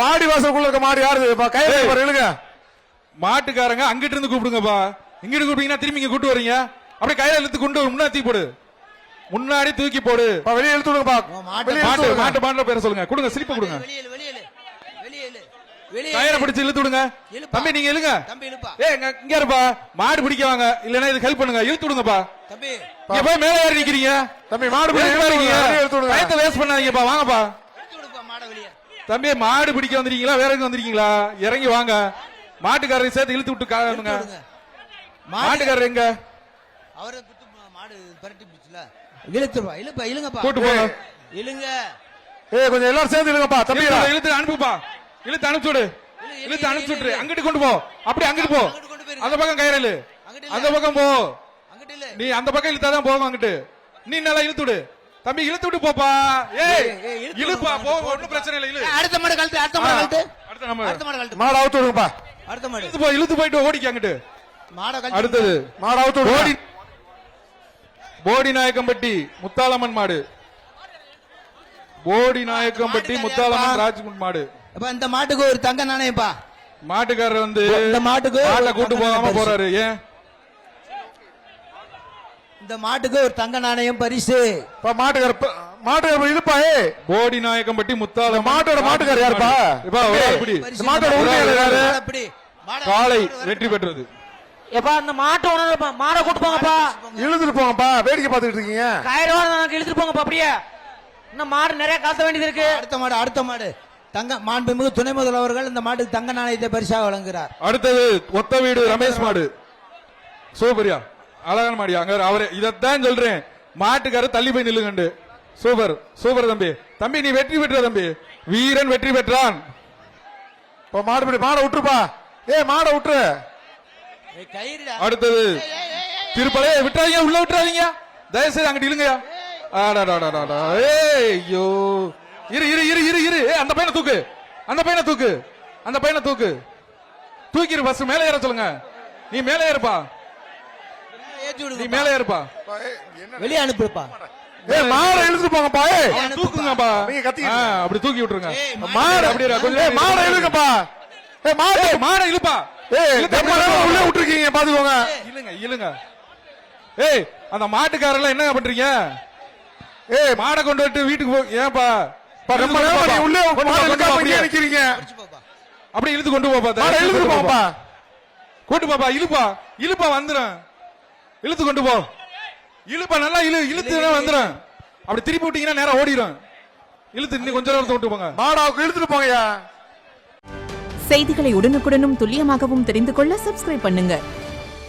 மாடி வாசலுக்குள்ள இருக்க மாடு யாருதுப்பா? கையில இழுங்க. மாட்டுக்காரங்க அங்கிட்டு இருந்து கூப்பிடுங்கப்பா. இங்கிட்டு கூப்பிட்டீங்கன்னா திரும்பி இங்க கூட்டு வரீங்க. அப்படியே கையில இழுத்து கொண்டு முன்னாடி தூக்கி போடு. முன்னாடி தூக்கி போடு. வெளியே இழுத்து விடுங்கப்பா. மாட்டு மாட்டுல பேர சொல்லுங்க. கொடுங்க, ஸ்லிப் கொடுங்க. கயிறை பிடிச்சு இழுத்து விடுங்க. தம்பி நீங்க இழுங்க. இங்க இருப்பா. மாடு பிடிக்க வாங்க. இல்லன்னா இது ஹெல்ப் பண்ணுங்க. இழுத்து விடுங்கப்பா. தம்பி இங்க போய் மேல ஏறி நிக்கிறீங்க. தம்பி மாடு பிடிக்க கயத்தை வேஸ்ட் பண்ணாதீங்கப்பா. வாங்கப்பா. தம்பி மாடு பிடிக்க வந்திருக்கீங்களா வேற எங்க வந்திருக்கீங்களா? இறங்கி வாங்க. மாட்டுக்காரரை சேர்த்து இழுத்து விட்டு காணுங்க. மாட்டுக்காரர் எங்க? அவரை மாடு பரட்டி பிடிச்சல இழுத்துப்பா. இழுங்கப்பா. கூட்டு போங்க. இழுங்க. கொஞ்சம் எல்லாரும் சேர்ந்து இழுங்கப்பா. தம்பி இழுத்து அனுப்புப்பா. இழுத்து அனுப்பிச்சு விடு. இழுத்து அனுப்பிச்சு விட்டு அங்கிட்டு கொண்டு போ. அப்படி அங்கிட்டு போ. அந்த பக்கம் கயிறு அந்த பக்கம் போ. நீ அந்த பக்கம் இழுத்தாதான் போகும். அங்கிட்டு நீ நல்லா இழுத்து விடு. தம்பி இழுத்து விட்டு போப்பா. இழுப்பா போ. ஒண்ணும் பிரச்சனை இல்ல. இழு. அடுத்த மாடு கழட்டு. அடுத்த மாடு கழட்டு. அடுத்த மாடு கழட்டு. மாடு அவுத்து விடுங்கப்பா. அடுத்த மாடு இழுத்து போ. இழுத்து போயிட்டு ஓடிக்க அங்கிட்டு. மாட கழட்டு. அடுத்தது மாடு அவுத்து விடு. போடி நாயக்கம்பட்டி முத்தாளம்மன் மாடு. போடி நாயக்கம்பட்டி முத்தாளம்மன் ராஜ்குமார் மாடு. அப்ப இந்த மாட்டுக்கு ஒரு தங்க நாணயம்ப்பா. மாட்டுக்காரர் வந்து இந்த மாட்டுக்கு மாட்டை கூட்டு போகாம போறாரு. ஏன்? இந்த மாட்டுக்கு ஒரு தங்க நாணயம் பரிசு. மாட்டுக்கார இருப்பா. போடி நாயக்கம்பட்டி முத்தாளம் மாட்டுக்கார யாருப்பா? மாட்டோட உரிமையாளர் யாரு? காலை வெற்றி பெற்றது. எப்பா அந்த மாட்டை உணர்ப்பா. மாடை கூட்டு போங்கப்பா. இழுத்துட்டு போங்கப்பா. வேடிக்கை பார்த்துட்டு இருக்கீங்க. கயிறு இழுத்துட்டு போங்கப்பா. அப்படியே இன்னும் மாடு நிறைய காத்த வேண்டியது இருக்கு. அடுத்த மாடு தங்க மாண்புமிகு துணை முதல்வர்கள் இந்த மாட்டுக்கு தங்க நாணயத்தை பரிசாக வழங்குகிறார். அடுத்தது ஒத்த வீடு ரமேஷ் மாடு. சூப்பரியா அழகான மாடியா. அங்க அவரே இதத்தான் சொல்றேன். மாட்டுக்காரர் தள்ளி போய் நில்லுங்கண்டு. சூப்பர் சூப்பர் தம்பி. தம்பி நீ வெற்றி பெற்ற தம்பி. வீரன் வெற்றி பெற்றான். மாடு விட்டுருப்பா. மாடை விட்டுரு. அடுத்தது திருப்பலை விட்டுறாதீங்க. உள்ள விட்டுறாதீங்க. தயவுசெய்து அங்கிட்டு இழுங்கயா. ஐயோ இரு இரு இரு இரு இரு. அந்த பையனை தூக்கு. அந்த பையனை தூக்கு. அந்த பையனை தூக்கு. தூக்கிரு. பஸ் மேலே ஏற சொல்லுங்க. நீ மேலே ஏறுப்பா. நீ மேலே ஏறுப்பா. வெளியே அனுப்புப்பா. மாடை இழுத்து போங்கப்பா. தூக்குங்கப்பா. அப்படி தூக்கி விட்டுருங்க. மாடு அப்படியே கொஞ்சம் மாடை இழுங்கப்பா. மாடை இழுப்பா. உள்ள விட்டுருக்கீங்க பாத்துக்கோங்க. இழுங்க இழுங்க. அந்த மாட்டுக்காரெல்லாம் என்ன பண்றீங்க? மாடை கொண்டு விட்டு வீட்டுக்கு போ. ஏன்பா உள்ளே நிக்கிறீங்க? அப்படி இழுத்து கொண்டு போப்பா. இழுத்து போப்பா. கூட்டு பாப்பா. இழுப்பா. இழுப்பா வந்துடும். இழுத்து கொண்டு போ. இழுப்பா. நல்லா இழு. இழுத்து வந்துடும். அப்படி திருப்பி விட்டீங்கன்னா நேரம் ஓடிடும். இழுத்து இன்னும் கொஞ்ச நேரத்தை விட்டு போங்க. மாடாவுக்கு இழுத்துட்டு போங்கயா. செய்திகளை உடனுக்குடனும் துல்லியமாகவும் தெரிந்து கொள்ள சப்ஸ்கிரைப் பண்ணுங்க.